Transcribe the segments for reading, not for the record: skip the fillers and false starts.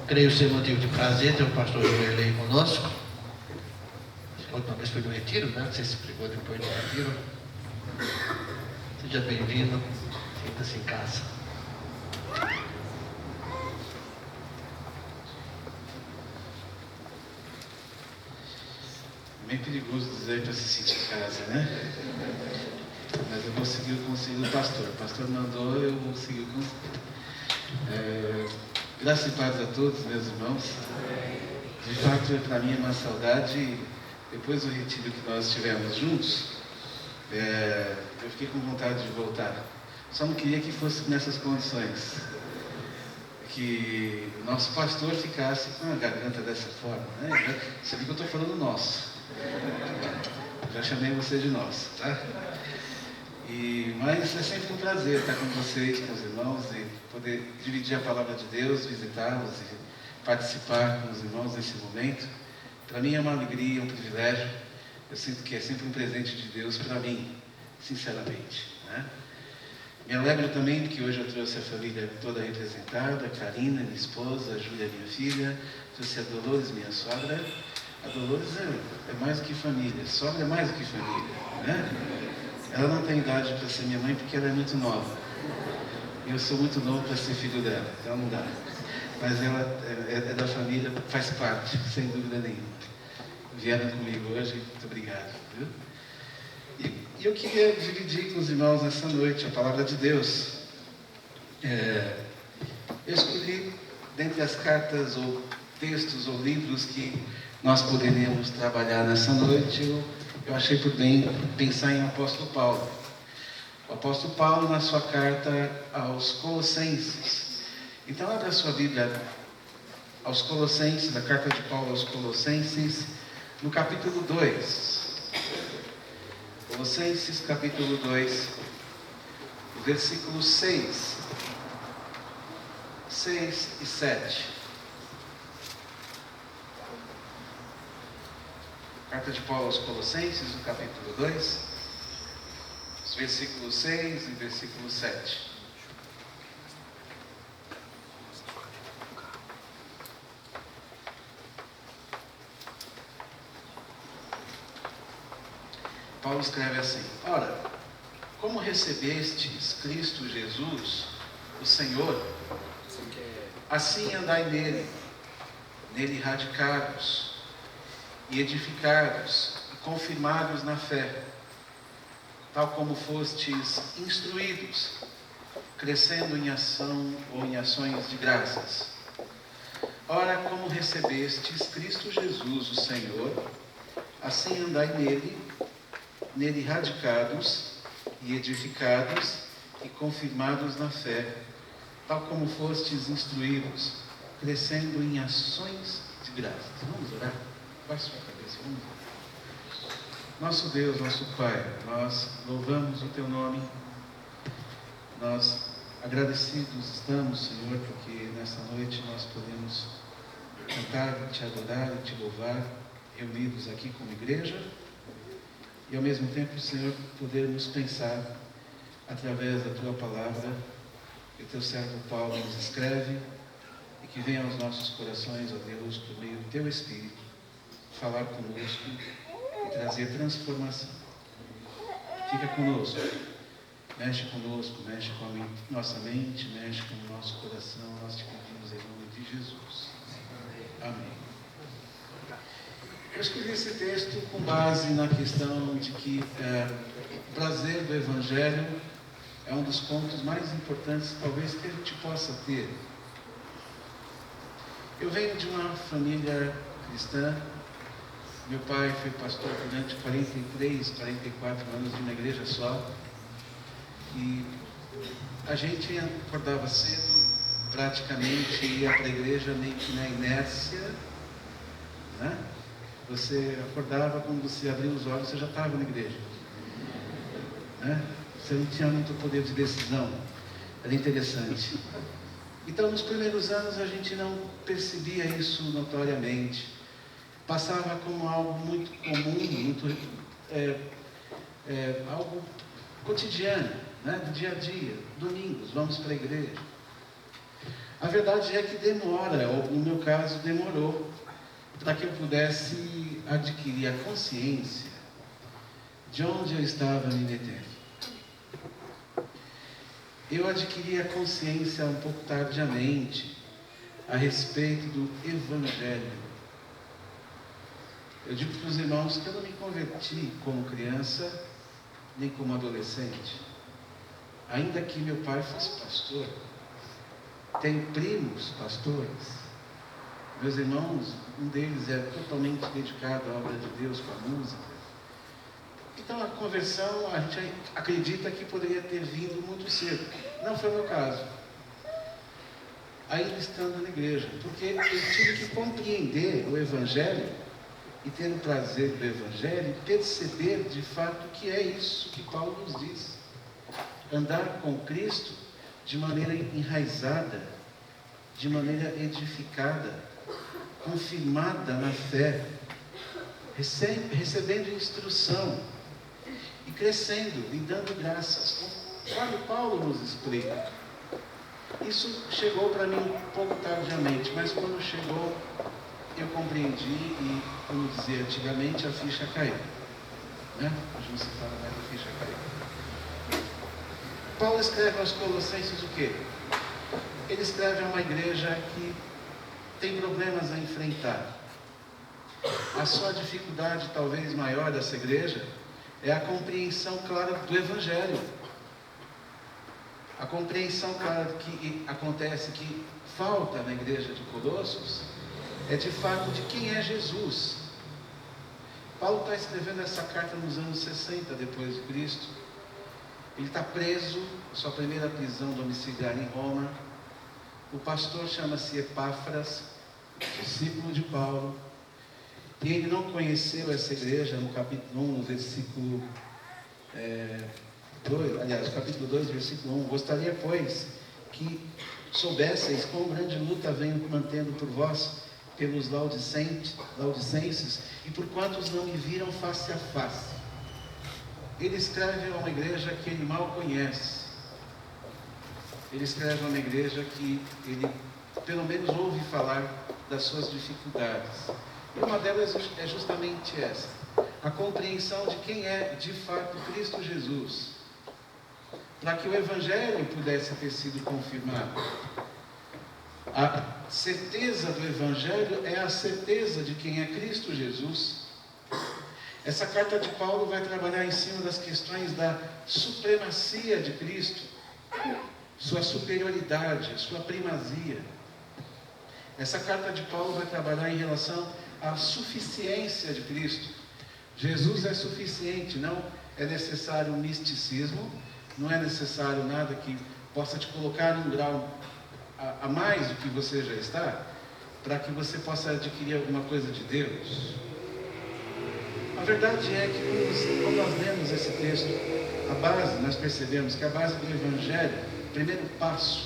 Creio ser motivo de prazer ter o pastor Joelei conosco. A última vez foi no retiro, né? Não sei se pregou depois do retiro. Seja bem-vindo, sinta-se em casa. É meio perigoso dizer para se sentir em casa, né? Mas eu vou seguir o conselho do pastor. O pastor mandou, eu vou seguir o conselho. Graças e paz a todos, meus irmãos. De fato, para mim é uma saudade. Depois do retiro que nós tivemos juntos, eu fiquei com vontade de voltar. Só não queria que fosse nessas condições. Que o nosso pastor ficasse com a garganta dessa forma, né? Você viu que eu estou falando nosso. Já chamei você de nosso, tá? Mas é sempre um prazer estar com vocês, com os irmãos, e poder dividir a palavra de Deus, visitá-los e participar com os irmãos nesse momento. Para mim é uma alegria, um privilégio. Eu sinto que é sempre um presente de Deus para mim, sinceramente, né? Me alegro também porque hoje eu trouxe a família toda representada, a Karina, minha esposa, a Júlia, minha filha, trouxe a Dolores, minha sogra. A Dolores é mais do que família, a sogra é mais do que família, né? Ela não tem idade para ser minha mãe porque ela é muito nova. E eu sou muito novo para ser filho dela, então não dá. Mas ela é da família, faz parte, sem dúvida nenhuma. Vieram comigo hoje, muito obrigado. Viu? E eu queria dividir com os irmãos nessa noite a palavra de Deus. Eu escolhi, dentre as cartas ou textos ou livros que nós poderíamos trabalhar nessa noite, eu achei por bem pensar em apóstolo Paulo. O apóstolo Paulo, na sua carta aos Colossenses. Então, abra a sua Bíblia aos Colossenses, a carta de Paulo aos Colossenses, no capítulo 2. Colossenses, capítulo 2, versículos 6 e 7. Carta de Paulo aos Colossenses, no capítulo 2, os versículos 6 e versículo 7. Paulo escreve assim: Ora, como recebestes Cristo Jesus, o Senhor, assim andai nele radicados, e edificados, e confirmados na fé, tal como fostes instruídos, crescendo em ação ou em ações de graças. Ora, como recebestes Cristo Jesus, o Senhor, assim andai nele radicados, e edificados, e confirmados na fé, tal como fostes instruídos, crescendo em ações de graças. Vamos orar? Baixe sua cabeça, vamos lá. Nosso Deus, nosso Pai, nós louvamos o Teu nome, nós agradecidos estamos, Senhor, porque nessa noite nós podemos cantar, Te adorar e Te louvar, reunidos aqui como igreja, e ao mesmo tempo, Senhor, podermos pensar através da Tua palavra, que o Teu servo Paulo nos escreve, e que venha aos nossos corações, ó Deus, por meio do Teu Espírito, falar conosco e trazer transformação. Fica conosco, mexe conosco, mexe com a nossa mente, mexe com o nosso coração. Nós te pedimos em nome de Jesus. Amém. Eu escolhi esse texto com base na questão de que o prazer do Evangelho é um dos pontos mais importantes, talvez, que a gente possa ter. Eu venho de uma família cristã. Meu pai foi pastor durante 43, 44 anos de uma igreja só. E a gente acordava cedo, praticamente ia para a igreja meio que na inércia, né? Você acordava, quando você abria os olhos, você já estava na igreja, né? Você não tinha muito poder de decisão. Era interessante. Então, nos primeiros anos, a gente não percebia isso notoriamente. Passava como algo muito comum, algo cotidiano, né? Do dia a dia. Domingos, vamos para a igreja. A verdade é que demora, ou no meu caso demorou, para que eu pudesse adquirir a consciência de onde eu estava me metendo. Eu adquiri a consciência um pouco tardiamente a respeito do Evangelho. Eu digo para os irmãos que eu não me converti como criança, nem como adolescente. Ainda que meu pai fosse pastor, tenho primos pastores. Meus irmãos, um deles é totalmente dedicado à obra de Deus com a música. Então a conversão, a gente acredita que poderia ter vindo muito cedo. Não foi o meu caso. Ainda estando na igreja. Porque eu tive que compreender o Evangelho e ter o prazer do Evangelho e perceber de fato que é isso que Paulo nos diz. Andar com Cristo de maneira enraizada, de maneira edificada, confirmada na fé, recebendo instrução e crescendo e dando graças. Conforme Paulo nos explica. Isso chegou para mim um pouco tardiamente, mas quando chegou, eu compreendi e, como dizia antigamente, a ficha caiu. Né? Hoje não se fala mais da ficha caiu. Paulo escreve aos Colossenses o quê? Ele escreve a uma igreja que tem problemas a enfrentar. A sua dificuldade talvez maior dessa igreja é a compreensão clara do Evangelho. A compreensão clara que acontece, que falta na igreja de Colossos, é de fato de quem é Jesus. Paulo está escrevendo essa carta nos anos 60 depois de Cristo. Ele está preso, sua primeira prisão domiciliar em Roma. O pastor chama-se Epáfras, discípulo de Paulo. E ele não conheceu essa igreja no capítulo 1, no versículo 2, aliás, capítulo 2, versículo 1. Gostaria, pois, que soubesseis quão grande luta venho mantendo por vós, pelos laudicenses, e por quantos não me viram face a face. Ele escreve a uma igreja que ele mal conhece. Ele escreve a uma igreja que ele, pelo menos, ouve falar das suas dificuldades. E uma delas é justamente essa: a compreensão de quem é, de fato, Cristo Jesus. Para que o Evangelho pudesse ter sido confirmado. A certeza do Evangelho é a certeza de quem é Cristo Jesus. Essa carta de Paulo vai trabalhar em cima das questões da supremacia de Cristo, sua superioridade, sua primazia. Essa carta de Paulo vai trabalhar em relação à suficiência de Cristo. Jesus é suficiente, não é necessário um misticismo, não é necessário nada que possa te colocar num grau a mais do que você já está, para que você possa adquirir alguma coisa de Deus. A verdade é que quando nós lemos esse texto, nós percebemos que a base do Evangelho, o primeiro passo,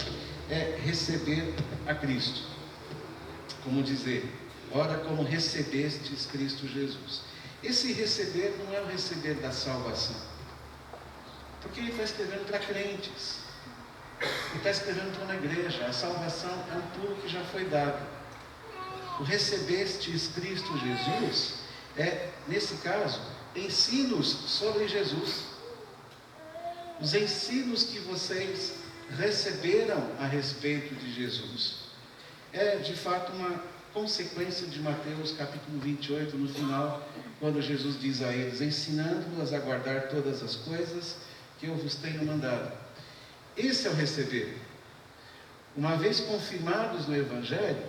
é receber a Cristo. Como dizer, ora como recebestes Cristo Jesus. Esse receber não é o receber da salvação, porque ele está escrevendo para crentes, ele está escrevendo para uma igreja. A salvação é um pulo que já foi dado. O recebestes Cristo Jesus é, nesse caso, ensinos sobre Jesus. Os ensinos que vocês receberam a respeito de Jesus. É, de fato, uma consequência de Mateus capítulo 28, no final, quando Jesus diz a eles: ensinando-os a guardar todas as coisas que eu vos tenho mandado. Esse é o receber. Uma vez confirmados no Evangelho,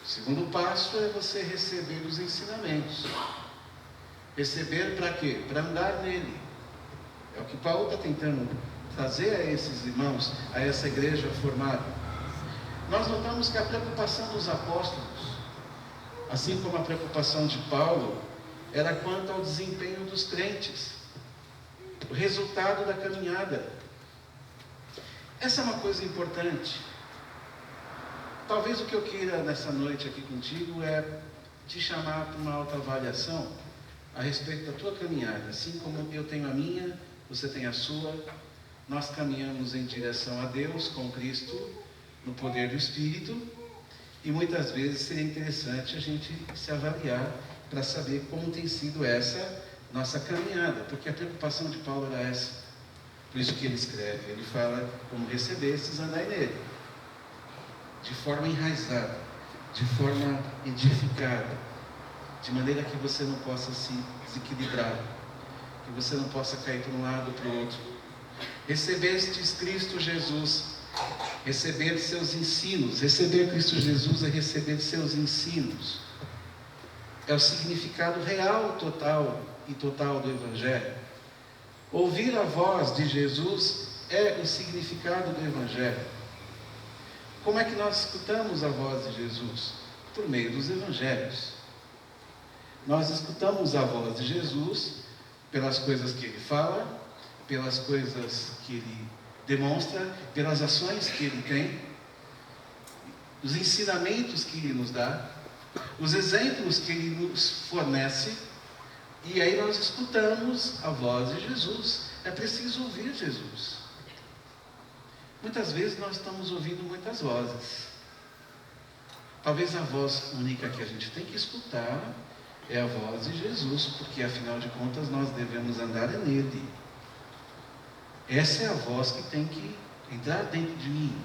o segundo passo é você receber os ensinamentos. Receber para quê? Para andar nele. É o que Paulo está tentando trazer a esses irmãos, a essa igreja formada. Nós notamos que a preocupação dos apóstolos, assim como a preocupação de Paulo, era quanto ao desempenho dos crentes, o resultado da caminhada. Essa é uma coisa importante. Talvez o que eu queira nessa noite aqui contigo é te chamar para uma autoavaliação a respeito da tua caminhada. Assim como eu tenho a minha, você tem a sua. Nós caminhamos em direção a Deus com Cristo, no poder do Espírito, e muitas vezes seria interessante a gente se avaliar para saber como tem sido essa nossa caminhada, porque a preocupação de Paulo era essa. Por isso que ele escreve, ele fala como recebestes, andai nele, de forma enraizada, de forma edificada, de maneira que você não possa se desequilibrar, que você não possa cair para um lado ou para o outro. Recebestes Cristo Jesus, receber seus ensinos. Receber Cristo Jesus é receber seus ensinos. É o significado real, total do Evangelho. Ouvir a voz de Jesus é o significado do Evangelho. Como é que nós escutamos a voz de Jesus? Por meio dos Evangelhos. Nós escutamos a voz de Jesus pelas coisas que Ele fala, pelas coisas que Ele demonstra, pelas ações que Ele tem, os ensinamentos que Ele nos dá, os exemplos que Ele nos fornece, e aí nós escutamos a voz de Jesus. É preciso ouvir Jesus. Muitas vezes nós estamos ouvindo muitas vozes. Talvez a voz única que a gente tem que escutar é a voz de Jesus, porque afinal de contas nós devemos andar nele. Essa é a voz que tem que entrar dentro de mim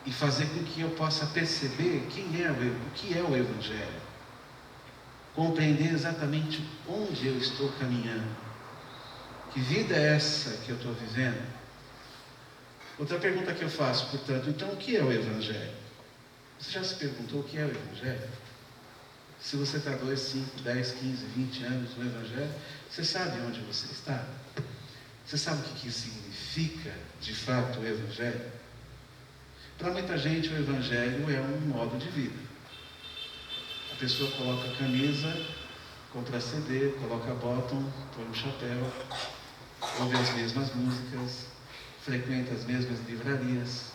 e fazer com que eu possa perceber o que é o Evangelho, compreender exatamente onde eu estou caminhando, que vida é essa que eu estou vivendo. Outra pergunta que eu faço, portanto, então o que é o Evangelho? Você já se perguntou o que é o Evangelho? Se você está 2, 5, 10, 15, 20 anos no Evangelho, você sabe onde você está? Você sabe o que significa, de fato, o Evangelho? Para muita gente, o Evangelho é um modo de vida. A pessoa coloca a camisa, compra CD, coloca bottom, põe um chapéu, ouve as mesmas músicas, frequenta as mesmas livrarias,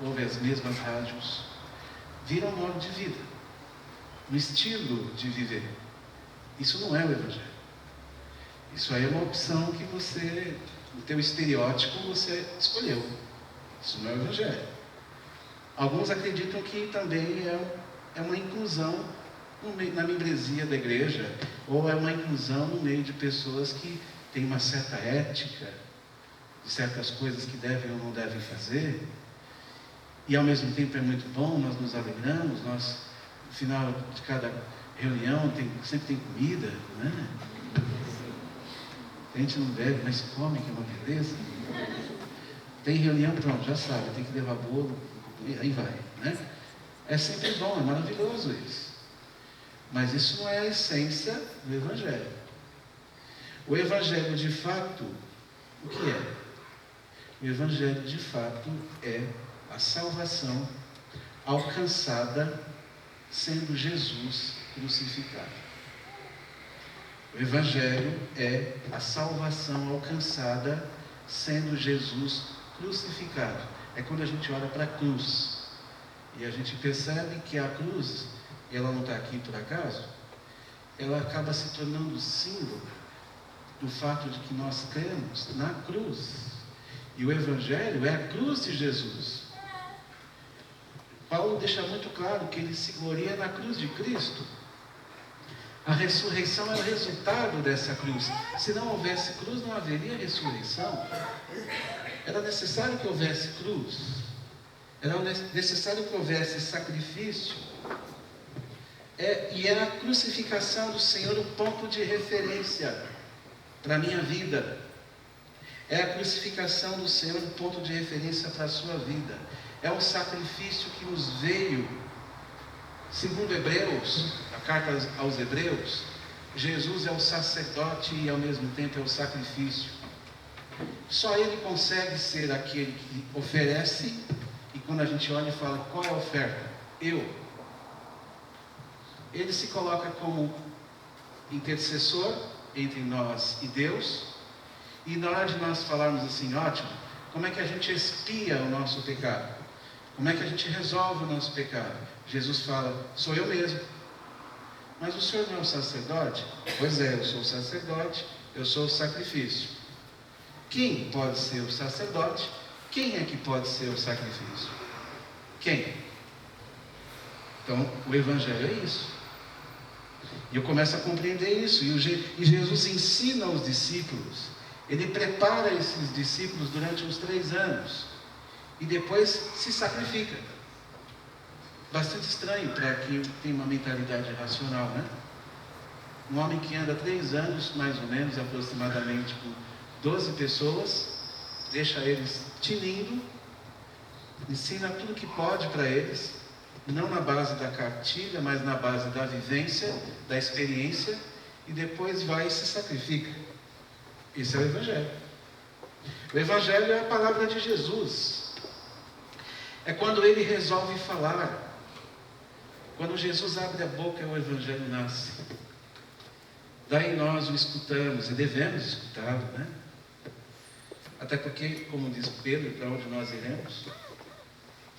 ouve as mesmas rádios. Vira um modo de vida, um estilo de viver. Isso não é o Evangelho. Isso aí é uma opção que você, o teu estereótipo, você escolheu. Isso não é o Evangelho. Alguns acreditam que também é uma inclusão na membresia da igreja, ou é uma inclusão no meio de pessoas que têm uma certa ética, de certas coisas que devem ou não devem fazer, e ao mesmo tempo é muito bom, nós nos alegramos, no final de cada reunião sempre tem comida, né? A gente não bebe, mas come, que é uma beleza. Tem reunião, pronto, já sabe, tem que levar bolo, aí vai, né? É sempre bom, é maravilhoso isso. Mas isso não é a essência do Evangelho. O Evangelho, de fato, o que é? O Evangelho, de fato, é a salvação alcançada sendo Jesus crucificado. O Evangelho é a salvação alcançada sendo Jesus crucificado. É quando a gente olha para a cruz e a gente percebe que a cruz, ela não está aqui por acaso, ela acaba se tornando símbolo do fato de que nós cremos na cruz. E o Evangelho é a cruz de Jesus. Paulo deixa muito claro que ele se gloria na cruz de Cristo. A ressurreição é o resultado dessa cruz. Se não houvesse cruz, não haveria ressurreição. Era necessário que houvesse cruz. Era necessário que houvesse sacrifício. E é a crucificação do Senhor o ponto de referência para a minha vida. É a crucificação do Senhor o ponto de referência para a sua vida. É um sacrifício que nos veio, segundo Hebreus, a carta aos Hebreus, Jesus é o sacerdote e ao mesmo tempo é o sacrifício. Só Ele consegue ser aquele que oferece, e quando a gente olha e fala, qual é a oferta? Ele se coloca como intercessor entre nós e Deus, e na hora de nós falarmos assim, ótimo, como é que a gente expia o nosso pecado? Como é que a gente resolve o nosso pecado? Jesus fala, sou eu mesmo. Mas o Senhor não é o sacerdote? Pois é, eu sou o sacerdote, eu sou o sacrifício. Quem pode ser o sacerdote? Quem é que pode ser o sacrifício? Quem? Então, o Evangelho é isso. E eu começo a compreender isso. E Jesus ensina aos discípulos. Ele prepara esses discípulos durante uns 3 anos. E depois se sacrifica. Bastante estranho para quem tem uma mentalidade racional, né? Um homem que anda 3 anos, mais ou menos, aproximadamente, com 12 pessoas, deixa eles tinindo, ensina tudo que pode para eles, não na base da cartilha, mas na base da vivência, da experiência, e depois vai e se sacrifica. Isso é o Evangelho. O Evangelho é a palavra de Jesus. É quando ele resolve falar. Quando Jesus abre a boca, o Evangelho nasce. Daí nós o escutamos, e devemos escutá-lo, né? Até porque, como diz Pedro, para onde nós iremos?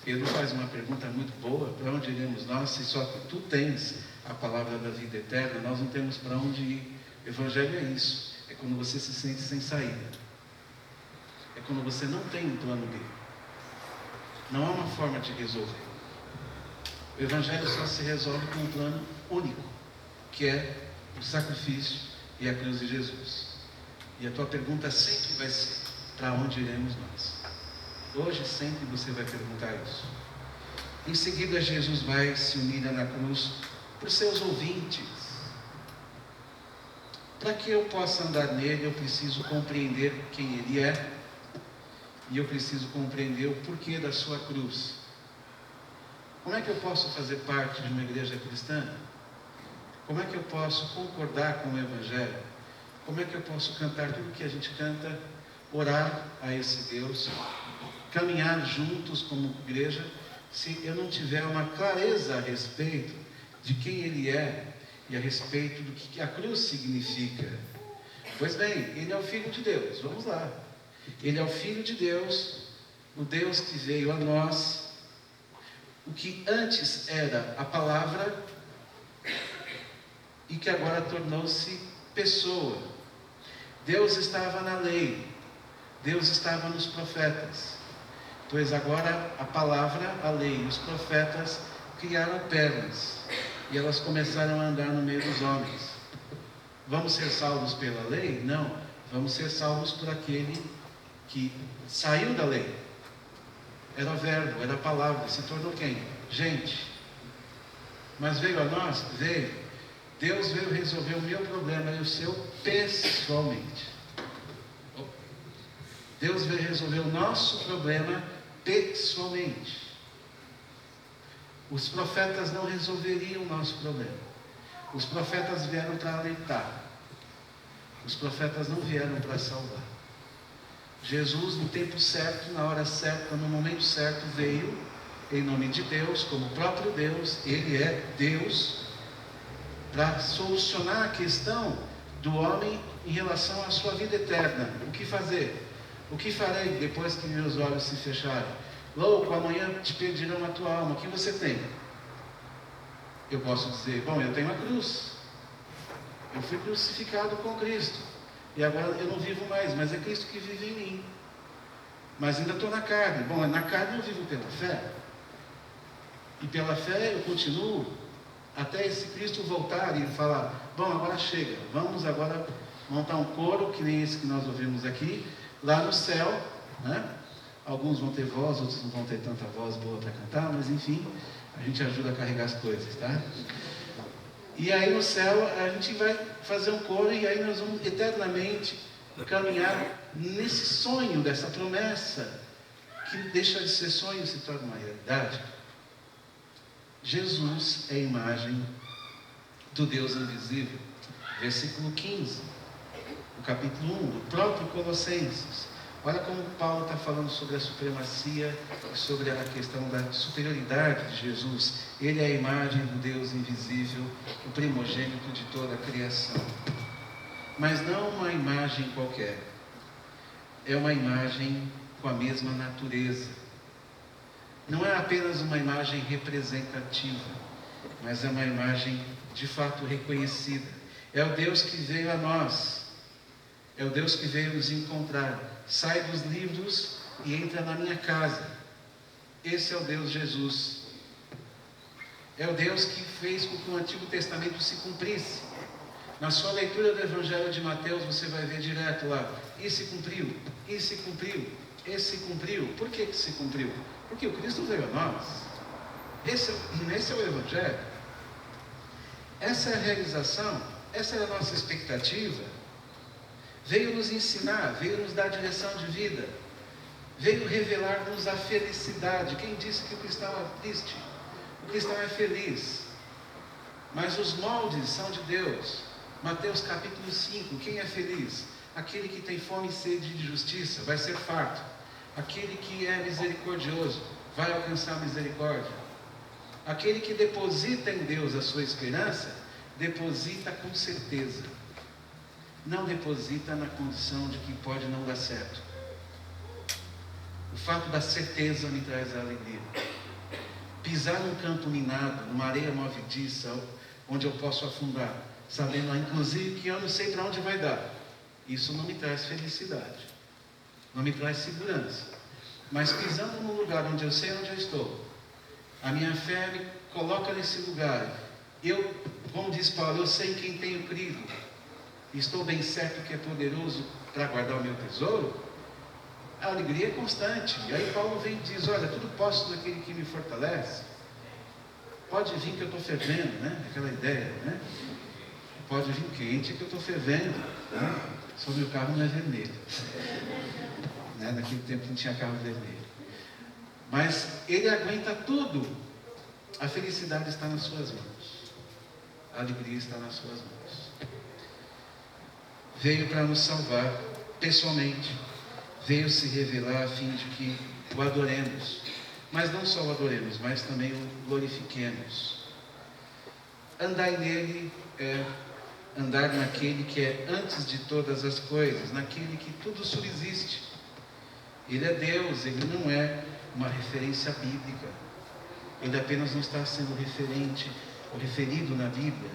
Pedro faz uma pergunta muito boa: para onde iremos nós, se só tu tens a palavra da vida eterna? Nós não temos para onde ir. O Evangelho é isso. É quando você se sente sem saída. É quando você não tem um plano B. Não há uma forma de resolver. O Evangelho só se resolve com um plano único, que é o sacrifício e a cruz de Jesus. E a tua pergunta sempre vai ser: para onde iremos nós? Hoje sempre você vai perguntar isso. Em seguida, Jesus vai se unir na cruz por seus ouvintes. Para que eu possa andar nele, eu preciso compreender quem ele é, e eu preciso compreender o porquê da sua cruz. Como é que eu posso fazer parte de uma igreja cristã? Como é que eu posso concordar com o Evangelho? Como é que eu posso cantar tudo que a gente canta, orar a esse Deus, caminhar juntos como igreja, se eu não tiver uma clareza a respeito de quem ele é e a respeito do que a cruz significa? Pois bem, ele é o Filho de Deus. Vamos lá. Ele é o Filho de Deus, o Deus que veio a nós. O que antes era a palavra e que agora tornou-se pessoa. Deus estava na lei, Deus estava nos profetas, pois agora a palavra, a lei e os profetas criaram pernas e elas começaram a andar no meio dos homens. Vamos ser salvos pela lei? Não, vamos ser salvos por aquele que saiu da lei. Era o verbo, era a palavra, se tornou quem? Gente. Mas veio a nós? Veio. Deus veio resolver o meu problema e o seu pessoalmente. Deus veio resolver o nosso problema pessoalmente. Os profetas não resolveriam o nosso problema. Os profetas vieram para alertar. Os profetas não vieram para salvar. Jesus, no tempo certo, na hora certa, no momento certo, veio em nome de Deus, como o próprio Deus. Ele é Deus, para solucionar a questão do homem em relação à sua vida eterna. O que fazer? O que farei depois que meus olhos se fecharem? Louco, amanhã te pedirão a tua alma. O que você tem? Eu posso dizer: bom, eu tenho a cruz. Eu fui crucificado com Cristo. E agora eu não vivo mais, mas é Cristo que vive em mim. Mas ainda estou na carne. Bom, na carne eu vivo pela fé. E pela fé eu continuo até esse Cristo voltar e falar: bom, agora chega. Vamos agora montar um coro, que nem esse que nós ouvimos aqui, lá no céu, né? Alguns vão ter voz, outros não vão ter tanta voz boa para cantar, mas enfim, a gente ajuda a carregar as coisas, tá? E aí no céu a gente vai fazer um coro e aí nós vamos eternamente caminhar nesse sonho, dessa promessa, que deixa de ser sonho e se torna uma realidade. Jesus é a imagem do Deus invisível. Versículo 15, no capítulo 1, do próprio Colossenses. Olha como Paulo está falando sobre a supremacia e sobre a questão da superioridade de Jesus. Ele é a imagem do Deus invisível, o primogênito de toda a criação. Mas não uma imagem qualquer. É uma imagem com a mesma natureza. Não é apenas uma imagem representativa, mas é uma imagem de fato reconhecida. É o Deus que veio a nós. É o Deus que veio nos encontrar. Sai dos livros e entra na minha casa. Esse é o Deus Jesus. É o Deus que fez com que o Antigo Testamento se cumprisse. Na sua leitura do Evangelho de Mateus, você vai ver direto lá, e se cumpriu, e se cumpriu, e se cumpriu. Por que se cumpriu? Porque o Cristo veio a nós. Esse é o Evangelho. Essa é a realização, essa é a nossa expectativa. Veio nos ensinar, veio nos dar direção de vida, veio revelar-nos a felicidade. Quem disse que o cristão é triste? O cristão é feliz, mas os moldes são de Deus. Mateus capítulo 5, quem é feliz? Aquele que tem fome e sede de justiça, vai ser farto. Aquele que é misericordioso, vai alcançar misericórdia. Aquele que deposita em Deus a sua esperança, deposita com certeza. Não deposita na condição de que pode não dar certo. O fato da certeza me traz a alegria. Pisar num campo minado, numa areia movediça, onde eu posso afundar, sabendo inclusive que eu não sei para onde vai dar. Isso não me traz felicidade, não me traz segurança. Mas pisando num lugar onde eu sei onde eu estou, a minha fé me coloca nesse lugar. Eu, como diz Paulo, eu sei em quem tenho crido. Estou bem certo que é poderoso para guardar o meu tesouro. A alegria é constante. E aí Paulo vem e diz, olha, tudo posso daquele que me fortalece. Pode vir que eu estou fervendo, né? Aquela ideia, né? Pode vir quente que eu estou fervendo, né? Só meu carro não é vermelho, né? Naquele tempo não tinha carro vermelho. Mas ele aguenta tudo. A felicidade está nas suas mãos. A alegria está nas suas mãos. Veio para nos salvar pessoalmente. Veio se revelar a fim de que o adoremos. Mas não só o adoremos, mas também o glorifiquemos. Andar nele é andar naquele que é antes de todas as coisas, naquele que tudo subsiste. Ele é Deus, ele não é uma referência bíblica. Ele apenas não está sendo referente ou referido na Bíblia.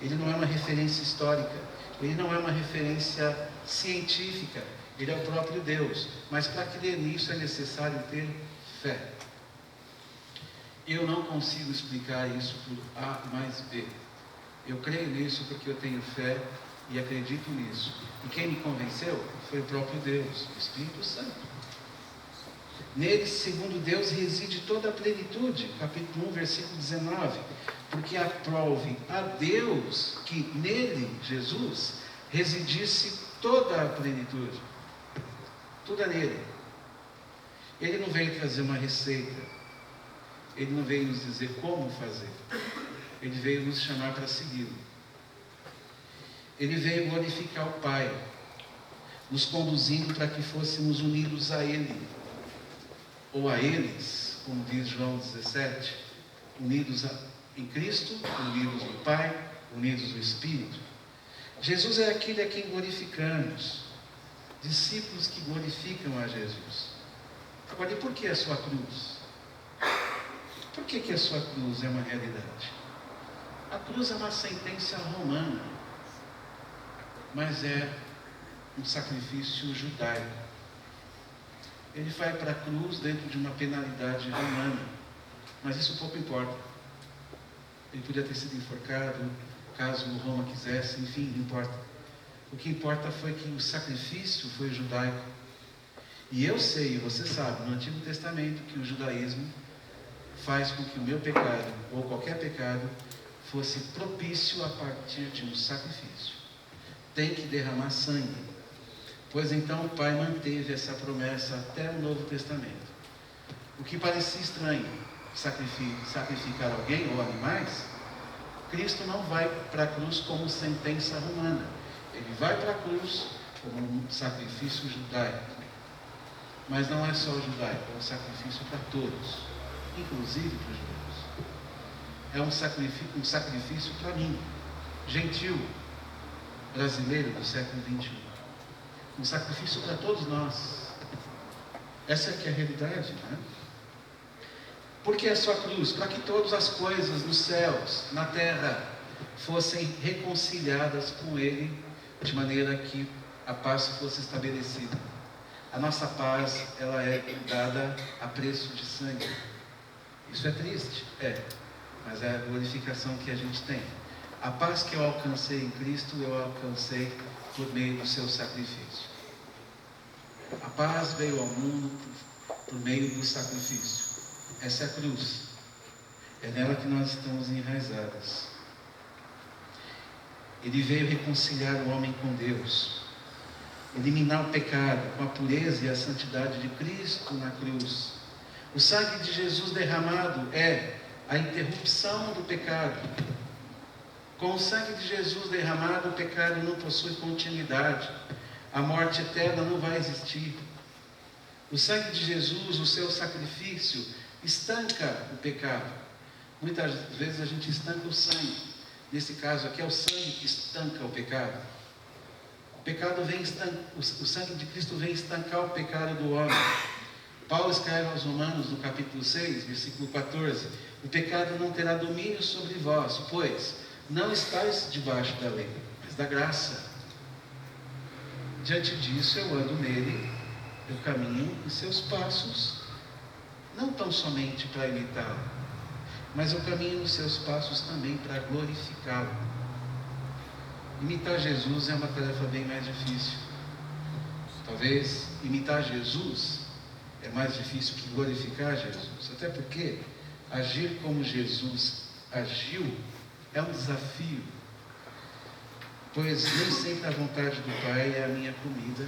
Ele não é uma referência histórica. Ele não é uma referência científica. Ele é o próprio Deus. Mas para crer nisso é necessário ter fé. Eu não consigo explicar isso por A mais B. Eu creio nisso porque eu tenho fé e acredito nisso. E quem me convenceu foi o próprio Deus, o Espírito Santo. Nele, segundo Deus, reside toda a plenitude. Capítulo 1, versículo 19. Porque aprove a Deus que nele, Jesus, residisse toda a plenitude. Tudo é nele. Ele não veio trazer uma receita. Ele não veio nos dizer como fazer. Ele veio nos chamar para segui-lo. Ele veio glorificar o Pai, nos conduzindo para que fôssemos unidos a Ele, ou a eles, como diz João 17, unidos em Cristo, unidos no Pai, unidos no Espírito. Jesus é aquele a quem glorificamos, discípulos que glorificam a Jesus. Agora, e por que a sua cruz? Por que a sua cruz é uma realidade? A cruz é uma sentença romana, mas é um sacrifício judaico. Ele vai para a cruz dentro de uma penalidade romana, mas isso pouco importa. Ele podia ter sido enforcado, caso Roma quisesse, enfim, não importa. O que importa foi que o sacrifício foi judaico. E eu sei, você sabe, no Antigo Testamento, que o judaísmo faz com que o meu pecado, ou qualquer pecado, fosse propício a partir de um sacrifício. Tem que derramar sangue. Pois então o Pai manteve essa promessa até o Novo Testamento. O que parecia estranho, sacrificar alguém ou animais, Cristo não vai para a cruz como sentença romana. Ele vai para a cruz como um sacrifício judaico. Mas não é só o judaico, é um sacrifício para todos, inclusive para os judeus. É um sacrifício para mim, gentil, brasileiro do século XXI. Um sacrifício para todos nós. Essa é que é a realidade, né? Por que a sua cruz? Para que todas as coisas nos céus, na terra, fossem reconciliadas com Ele, de maneira que a paz fosse estabelecida. a nossa paz, ela é dada a preço de sangue. Isso é triste? É, mas é a glorificação que a gente tem. A paz que eu alcancei em Cristo, eu alcancei por meio do seu sacrifício. A paz veio ao mundo por meio do sacrifício. Essa é a cruz. É nela que nós estamos enraizados. Ele veio reconciliar o homem com Deus, eliminar o pecado com a pureza e a santidade de Cristo na cruz. O sangue de Jesus derramado é a interrupção do pecado. Com o sangue de Jesus derramado, o pecado não possui continuidade. A morte eterna não vai existir. O sangue de Jesus, o seu sacrifício, estanca o pecado. Muitas vezes a gente estanca o sangue. Nesse caso aqui é o sangue que estanca o pecado. O sangue de Cristo vem estancar o pecado do homem. Paulo escreve aos Romanos, no capítulo 6, versículo 14: o pecado não terá domínio sobre vós, pois não estáis debaixo da lei, mas da graça. Diante disso eu ando nele, eu caminho em seus passos, não tão somente para imitá-lo, mas eu caminho nos seus passos também para glorificá-lo. Imitar Jesus é uma tarefa bem mais difícil. Talvez imitar Jesus é mais difícil que glorificar Jesus, até porque agir como Jesus agiu é um desafio, pois nem sempre a vontade do Pai é a minha comida,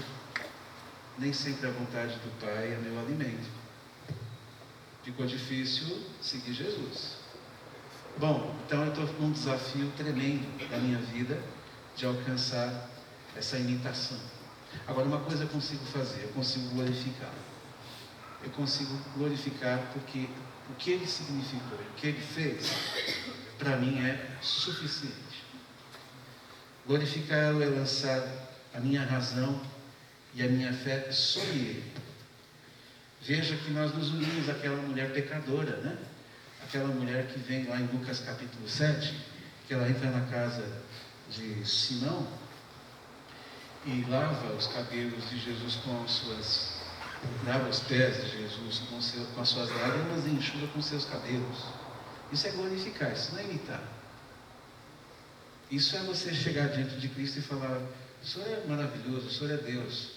nem sempre a vontade do Pai é meu alimento. Ficou difícil seguir Jesus. Bom, então eu estou num desafio tremendo da minha vida de alcançar essa imitação. Agora, uma coisa eu consigo fazer, eu consigo glorificar. Eu consigo glorificar porque o que Ele significou, o que Ele fez, para mim é suficiente. Glorificá-lo é lançar a minha razão e a minha fé sobre Ele. Veja que nós nos unimos àquela mulher pecadora, né? Aquela mulher que vem lá em Lucas capítulo 7, que ela entra na casa de Simão e lava os cabelos de Jesus lava os pés de Jesus com as suas lágrimas e enxuga com seus cabelos. Isso é glorificar, isso não é imitar. Isso é você chegar diante de Cristo e falar: o Senhor é maravilhoso, o Senhor é Deus.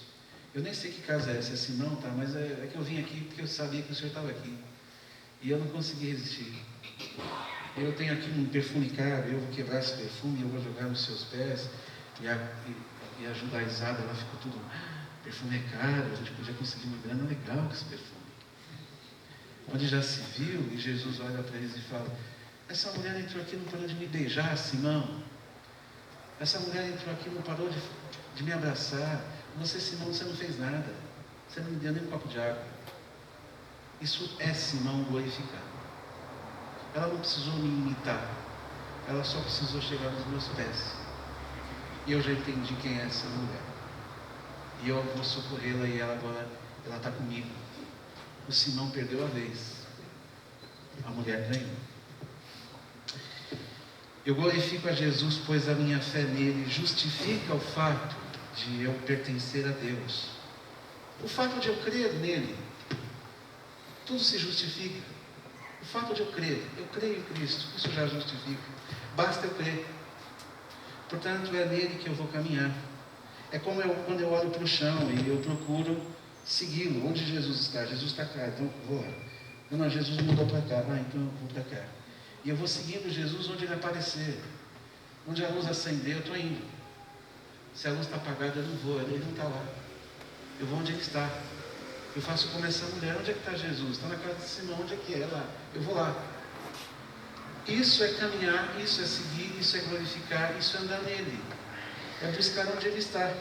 Eu nem sei que casa é essa, é Simão, tá? Mas é que eu vim aqui porque eu sabia que o Senhor estava aqui. E eu não consegui resistir. Eu tenho aqui um perfume caro, eu vou quebrar esse perfume, eu vou jogar nos seus pés. E a judaizada, ela ficou tudo: perfume é caro, a gente podia conseguir uma grana legal com esse perfume. Onde já se viu, e Jesus olha para eles e fala: essa mulher entrou aqui e não parou de me beijar, Simão. Essa mulher entrou aqui e não parou de me abraçar. Você, Simão, você não fez nada. Você não me deu nem um copo de água. Isso é Simão glorificar. Ela não precisou me imitar. Ela só precisou chegar nos meus pés. E eu já entendi quem é essa mulher. E eu vou socorrê-la e ela agora está comigo. O Simão perdeu a vez. A mulher ganhou. Eu glorifico a Jesus, pois a minha fé nele justifica o fato de eu pertencer a Deus. O fato de eu crer nele, tudo se justifica. O fato de eu creio em Cristo, isso já justifica. Basta eu crer. Portanto, é nele que eu vou caminhar. É como quando eu olho para o chão e eu procuro segui-lo. Onde Jesus está? Jesus está cá, então eu vou lá. Não, Jesus mudou para cá, então eu vou para cá. E eu vou seguindo Jesus onde ele aparecer. Onde a luz acender, eu estou indo. Se a luz está apagada, eu não vou, ele não está lá. Eu vou onde ele está. Eu faço como essa mulher: onde é que está Jesus? Está na casa de Simão, onde é que é? Lá. Eu vou lá. Isso é caminhar, isso é seguir, isso é glorificar, isso é andar nele. É buscar onde ele está.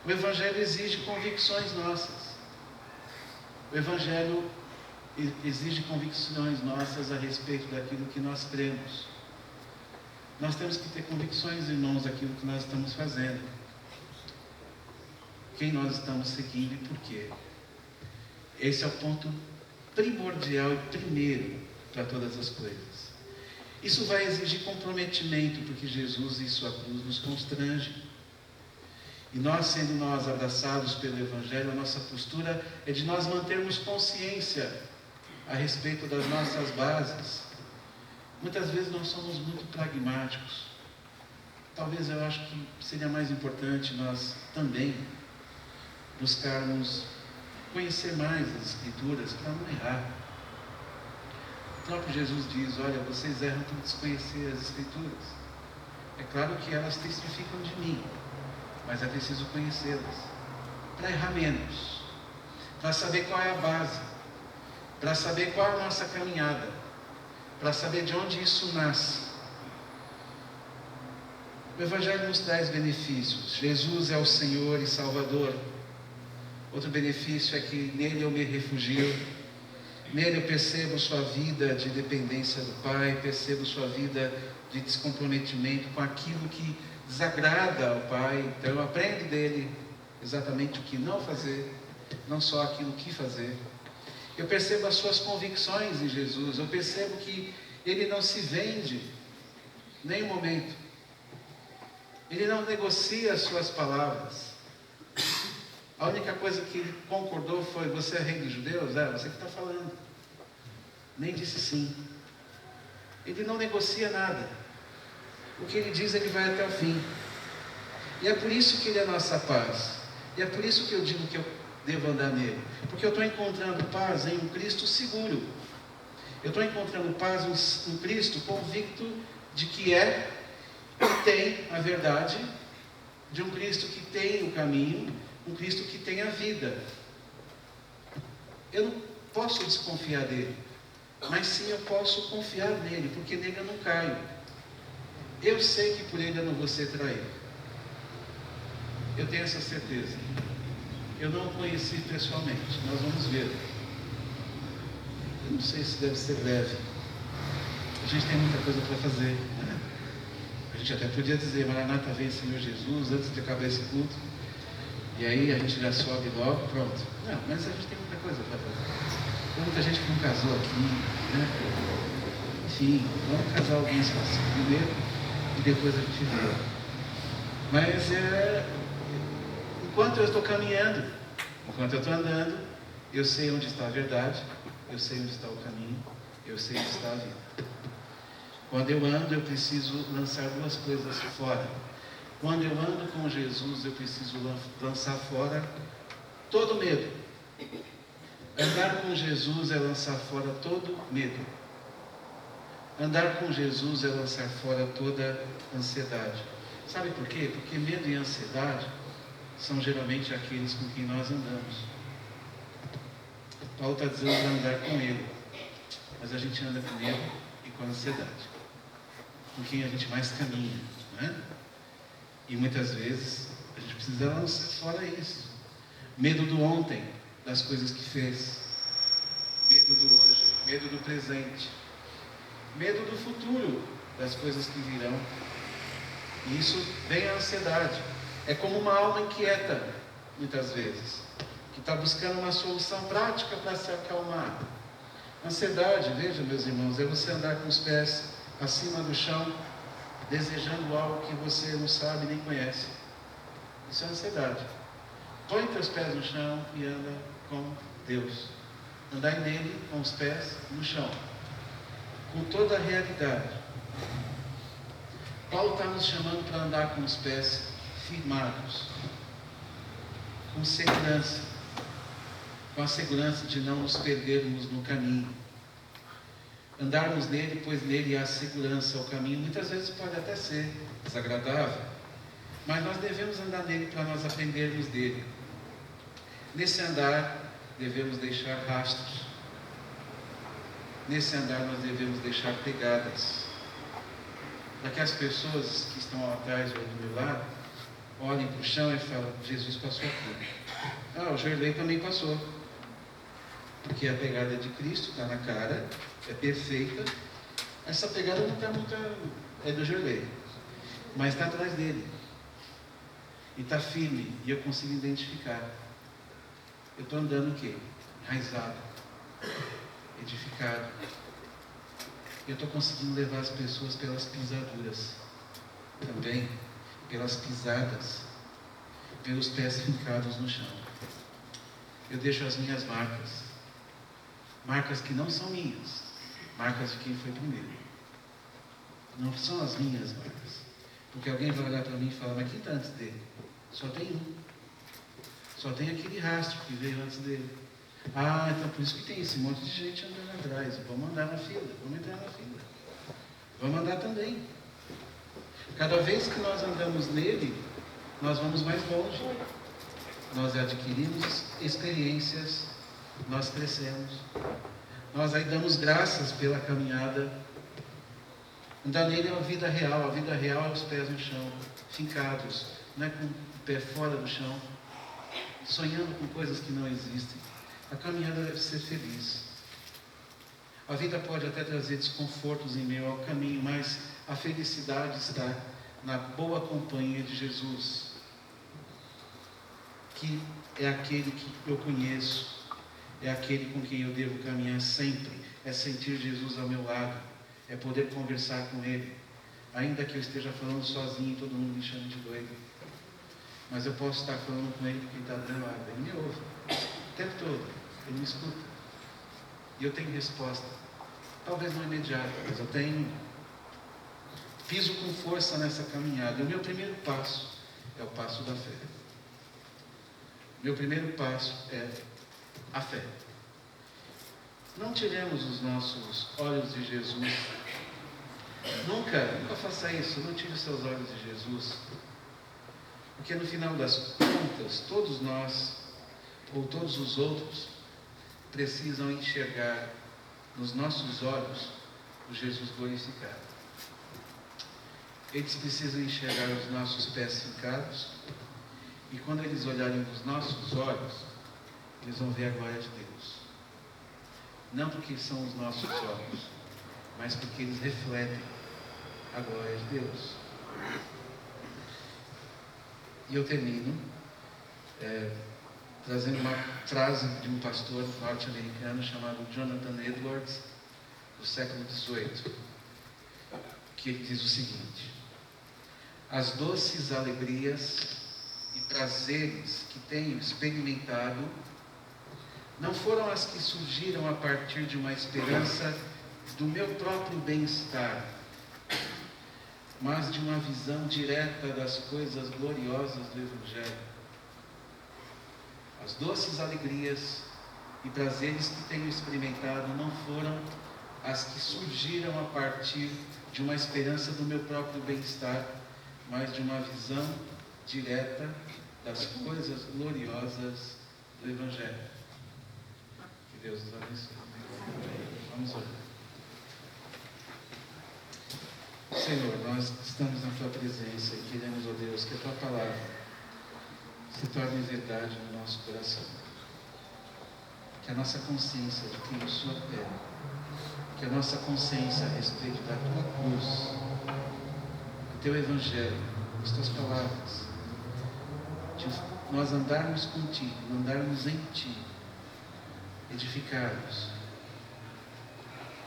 O Evangelho exige convicções nossas. O Evangelho exige convicções nossas a respeito daquilo que nós cremos. Nós temos que ter convicções, irmãos, daquilo que nós estamos fazendo. Quem nós estamos seguindo e por quê. Esse é o ponto primordial e primeiro para todas as coisas. Isso vai exigir comprometimento, porque Jesus e sua cruz nos constrange. E nós, sendo nós abraçados pelo Evangelho, a nossa postura é de nós mantermos consciência a respeito das nossas bases. Muitas vezes nós somos muito pragmáticos. Talvez eu acho que seria mais importante nós também buscarmos conhecer mais as Escrituras para não errar. O próprio Jesus diz, olha, vocês erram por desconhecer as Escrituras. É claro que elas testificam de mim, mas é preciso conhecê-las, para errar menos, para saber qual é a base, para saber qual é a nossa caminhada, para saber de onde isso nasce. O Evangelho nos traz benefícios. Jesus é o Senhor e Salvador. Outro benefício é que nele eu me refugio, nele eu percebo sua vida de dependência do Pai, percebo sua vida de descomprometimento com aquilo que desagrada ao Pai. Então eu aprendo dele exatamente o que não fazer, não só aquilo que fazer. Eu percebo as suas convicções em Jesus, eu percebo que ele não se vende, nem um momento. Ele não negocia as suas palavras. A única coisa que ele concordou foi, você é rei dos judeus? É, você que está falando. Nem disse sim. Ele não negocia nada. O que ele diz, ele vai até o fim. E é por isso que ele é a nossa paz. E é por isso que eu digo que eu devo andar nele. Porque eu estou encontrando paz em um Cristo seguro. Eu estou encontrando paz em um Cristo convicto de que é e tem a verdade, de um Cristo que tem o caminho, um Cristo que tem a vida. Eu não posso desconfiar dele, mas sim eu posso confiar nele, porque nele eu não caio. Eu sei que por ele eu não vou ser traído. Eu tenho essa certeza. Eu não o conheci pessoalmente, nós vamos ver. Eu não sei se deve ser breve. A gente tem muita coisa para fazer, né? A gente até podia dizer, Maranata, vem Senhor Jesus, antes de acabar esse culto. E aí a gente já sobe logo, pronto. Não, mas a gente tem muita coisa para fazer. Tem muita gente que não casou aqui, né? Enfim, vamos casar alguns primeiro e depois a gente vê. Mas enquanto eu estou caminhando, enquanto eu estou andando, eu sei onde está a verdade, eu sei onde está o caminho, eu sei onde está a vida. Quando eu ando, eu preciso lançar duas coisas fora. Quando eu ando com Jesus, eu preciso lançar fora todo medo. Andar com Jesus é lançar fora todo medo. Andar com Jesus é lançar fora toda ansiedade. Sabe por quê? Porque medo e ansiedade são geralmente aqueles com quem nós andamos. Paulo está dizendo para andar com ele, mas a gente anda com medo e com ansiedade. Com quem a gente mais caminha, né? E muitas vezes a gente precisa lançar fora isso. Medo do ontem, das coisas que fez. Medo do hoje, medo do presente. Medo do futuro, das coisas que virão. E isso vem a ansiedade. É como uma alma inquieta, muitas vezes, que está buscando uma solução prática para se acalmar. Ansiedade, veja, meus irmãos, é você andar com os pés acima do chão, desejando algo que você não sabe nem conhece. Isso é ansiedade. Põe teus pés no chão e anda com Deus. Andai nele com os pés no chão, com toda a realidade. Paulo está nos chamando para andar com os pés firmados, com segurança, com a segurança de não nos perdermos no caminho. Andarmos nele, pois nele há segurança. O caminho muitas vezes pode até ser desagradável, mas nós devemos andar nele para nós aprendermos dele. Nesse andar devemos deixar rastros. Nesse andar nós devemos deixar pegadas, para que as pessoas que estão atrás ou do meu lado olhem para o chão e falem, Jesus passou aqui. Ah, o Gerlei também passou. Porque a pegada de Cristo está na cara, é perfeita. Essa pegada não está muito, é do Gerlei, mas está atrás dele. E está firme, e eu consigo identificar. Eu estou andando o quê? Enraizado, edificado. Eu estou conseguindo levar as pessoas pelas pisaduras, também pelas pisadas. ver os pés fincados no chão. Eu deixo as minhas marcas. Marcas que não são minhas. Marcas de quem foi primeiro. Não são as minhas marcas. Porque alguém vai olhar para mim e falar, mas quem está antes dele? Só tem um. Só tem aquele rastro que veio antes dele. Ah, então por isso que tem esse monte de gente andando atrás. Vamos andar na fila, vamos entrar na fila. Vamos andar também. Cada vez que nós andamos nele, nós vamos mais longe. Nós adquirimos experiências, nós crescemos. Nós aí damos graças pela caminhada. Andar nele é a vida real. A vida real é os pés no chão, fincados, não é com o pé fora do chão, sonhando com coisas que não existem. A caminhada deve ser feliz. A vida pode até trazer desconfortos em meio ao caminho, mas a felicidade está na boa companhia de Jesus, que é aquele que eu conheço, é aquele com quem eu devo caminhar sempre, é sentir Jesus ao meu lado, é poder conversar com Ele, ainda que eu esteja falando sozinho e todo mundo me chame de doido, mas eu posso estar falando com Ele porque Ele está do meu lado, Ele me ouve, o tempo todo, Ele me escuta, e eu tenho resposta, talvez não imediata, mas eu tenho. Piso com força nessa caminhada, e o meu primeiro passo é o passo da fé. Meu primeiro passo é a fé. Não tiremos os nossos olhos de Jesus. Nunca faça isso. Não tire os seus olhos de Jesus. Porque no final das contas, todos nós, ou todos os outros, precisam enxergar nos nossos olhos o Jesus glorificado. Eles precisam enxergar os nossos pés fincados. E quando eles olharem nos nossos olhos, eles vão ver a glória de Deus. Não porque são os nossos olhos, mas porque eles refletem a glória de Deus. E eu termino trazendo uma frase de um pastor norte-americano chamado Jonathan Edwards, do século XVIII, que ele diz o seguinte: as doces alegrias e prazeres que tenho experimentado não foram as que surgiram a partir de uma esperança do meu próprio bem-estar, mas de uma visão direta das coisas gloriosas do Evangelho. As doces alegrias e prazeres que tenho experimentado não foram as que surgiram a partir de uma esperança do meu próprio bem-estar, mas de uma visão direta das coisas gloriosas do Evangelho. Que Deus nos abençoe. Vamos orar. Senhor, nós estamos na Tua presença e queremos, ó Deus, que a Tua palavra se torne verdade no nosso coração. Que a nossa consciência de quem o Senhor é, que a nossa consciência a respeito da Tua cruz, do Teu Evangelho, das Tuas palavras, de nós andarmos contigo, andarmos em Ti, edificados,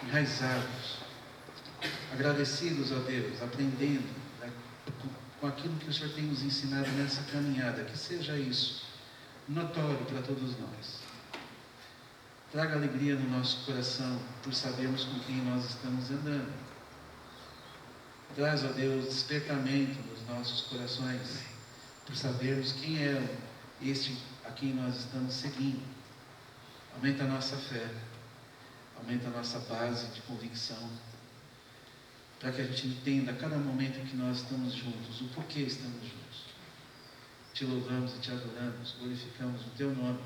enraizados, agradecidos a Deus, aprendendo com aquilo que o Senhor tem nos ensinado nessa caminhada, que seja isso notório para todos nós. Traga alegria no nosso coração por sabermos com quem nós estamos andando. Traz, ó Deus, despertamento nos nossos corações por sabermos quem é este a quem nós estamos seguindo. Aumenta a nossa fé, aumenta a nossa base de convicção, para que a gente entenda a cada momento em que nós estamos juntos, o porquê estamos juntos. Te louvamos e te adoramos, glorificamos o Teu nome,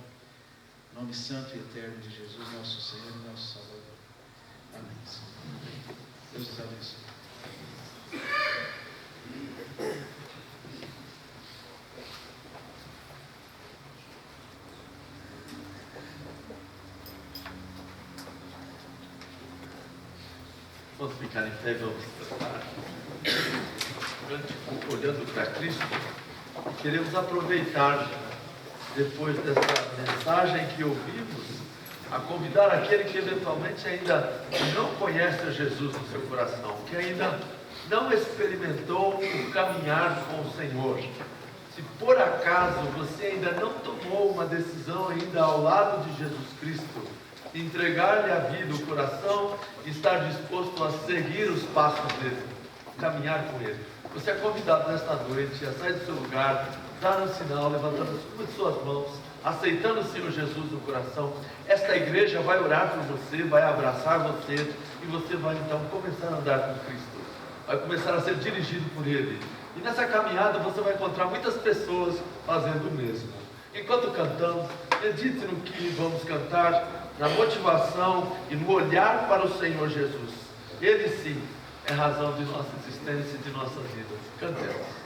nome santo e eterno de Jesus, nosso Senhor e nosso Salvador. Amém. Deus nos abençoe. Vamos ficar em pé, vamos cantar. Olhando para Cristo, queremos aproveitar, depois dessa mensagem que ouvimos, a convidar aquele que eventualmente ainda não conhece Jesus no seu coração, que ainda não experimentou o caminhar com o Senhor. Se por acaso você ainda não tomou uma decisão ainda ao lado de Jesus Cristo, entregar-lhe a vida, o coração, e estar disposto a seguir os passos dele, caminhar com ele, você é convidado nesta noite a sair do seu lugar, dar um sinal, levantando as suas mãos, aceitando o Senhor Jesus no coração. Esta igreja vai orar por você, vai abraçar você, e você vai então começar a andar com Cristo, vai começar a ser dirigido por Ele. E nessa caminhada você vai encontrar muitas pessoas fazendo o mesmo. Enquanto cantamos, medite no que vamos cantar, na motivação e no olhar para o Senhor Jesus. Ele sim é a razão de nossa existência e de nossa vida. Cantemos.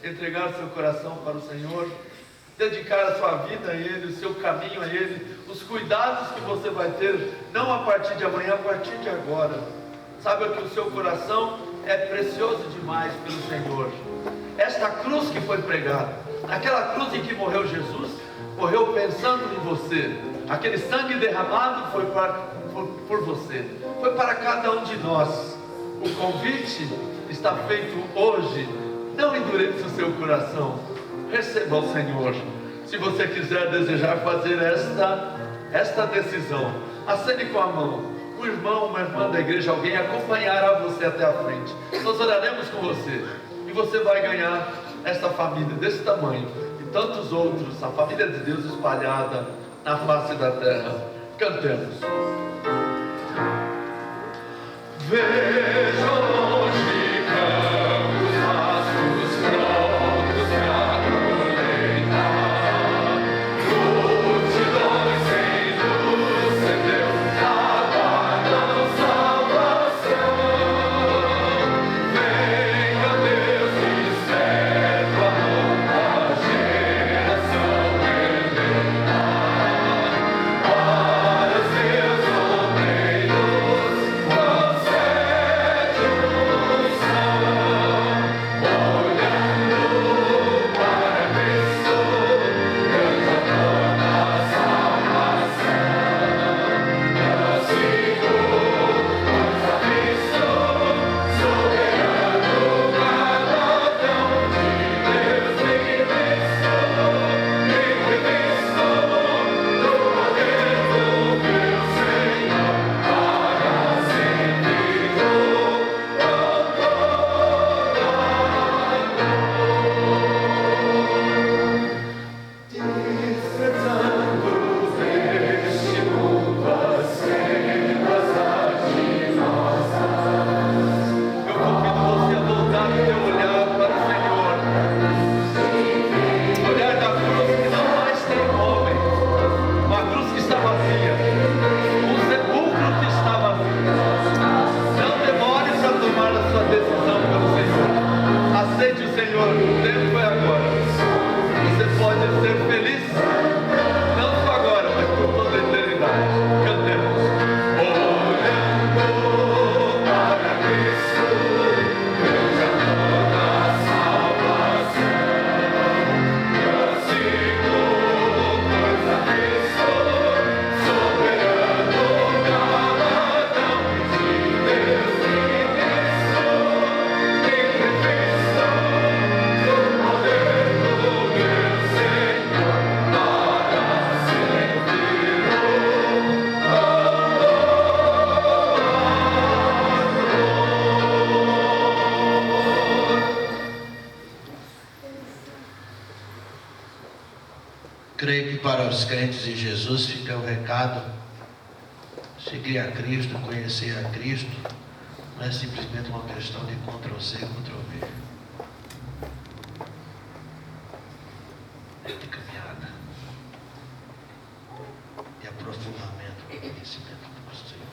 Entregar seu coração para o Senhor, dedicar a sua vida a Ele, o seu caminho a Ele, os cuidados que você vai ter, não a partir de amanhã, a partir de agora. Saiba que o seu coração é precioso demais pelo Senhor. Esta cruz que foi pregada, aquela cruz em que morreu Jesus, morreu pensando em você. Aquele sangue derramado foi por você, foi para cada um de nós. O convite está feito hoje. Não endureça o seu coração, receba o Senhor. Se você quiser desejar fazer esta decisão, acene com a mão. Um irmão, uma irmã da igreja, alguém acompanhará você até a frente. Nós oraremos com você e você vai ganhar esta família desse tamanho e tantos outros, a família de Deus espalhada na face da terra. Cantemos. Veja longe os crentes em Jesus fica o recado: seguir a Cristo, conhecer a Cristo, não é simplesmente uma questão de Ctrl+C, Ctrl+V. É de caminhada, de aprofundamento do conhecimento do nosso Senhor.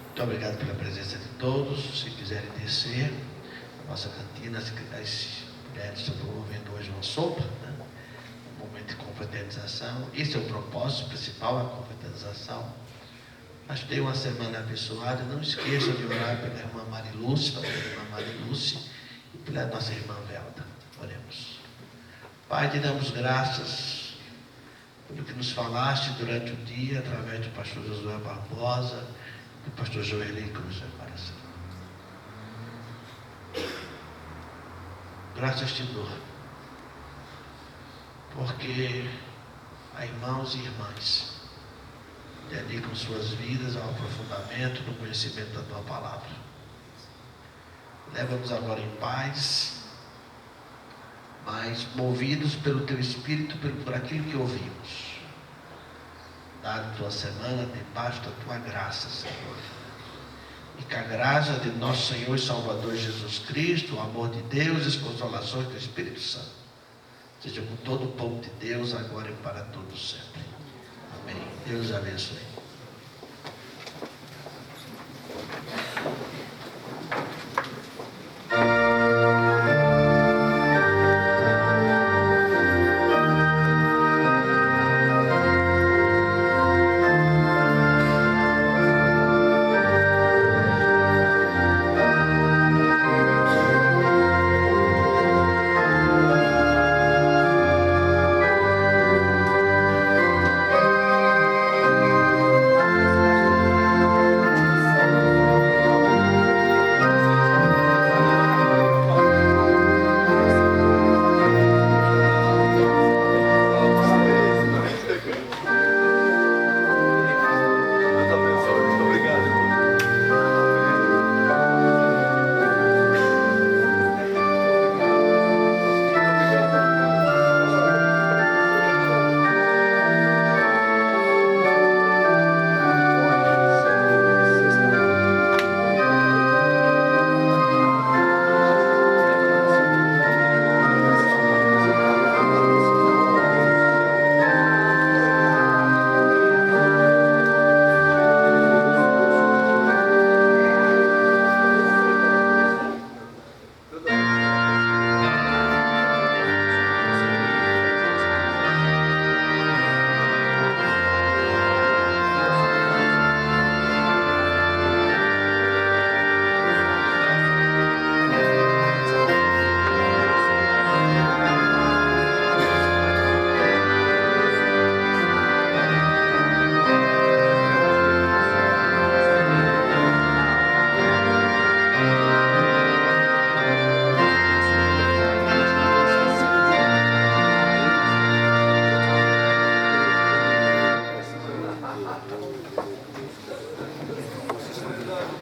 Muito obrigado pela presença de todos. Se quiserem descer, a nossa cantina, as mulheres estão promovendo hoje uma sopa, né? Um momento de confraternização. Esse é o propósito principal, a confraternização. Mas tenham uma semana abençoada. Não esqueçam de orar pela irmã Marilúcia, e pela nossa irmã Velda. Oremos. Pai, te damos graças pelo que nos falaste durante o dia, através do pastor Josué Barbosa, do pastor Joeli Cruz de Coração. Graças te dou, porque há irmãos e irmãs que dedicam suas vidas ao aprofundamento no conhecimento da tua palavra. Leva-nos agora em paz, mas movidos pelo teu Espírito, por aquilo que ouvimos. Dá a tua semana debaixo da tua graça, Senhor. E que a graça de nosso Senhor e Salvador Jesus Cristo, o amor de Deus e as consolações do Espírito Santo seja com todo o povo de Deus, agora e para todos sempre. Amém. Deus abençoe.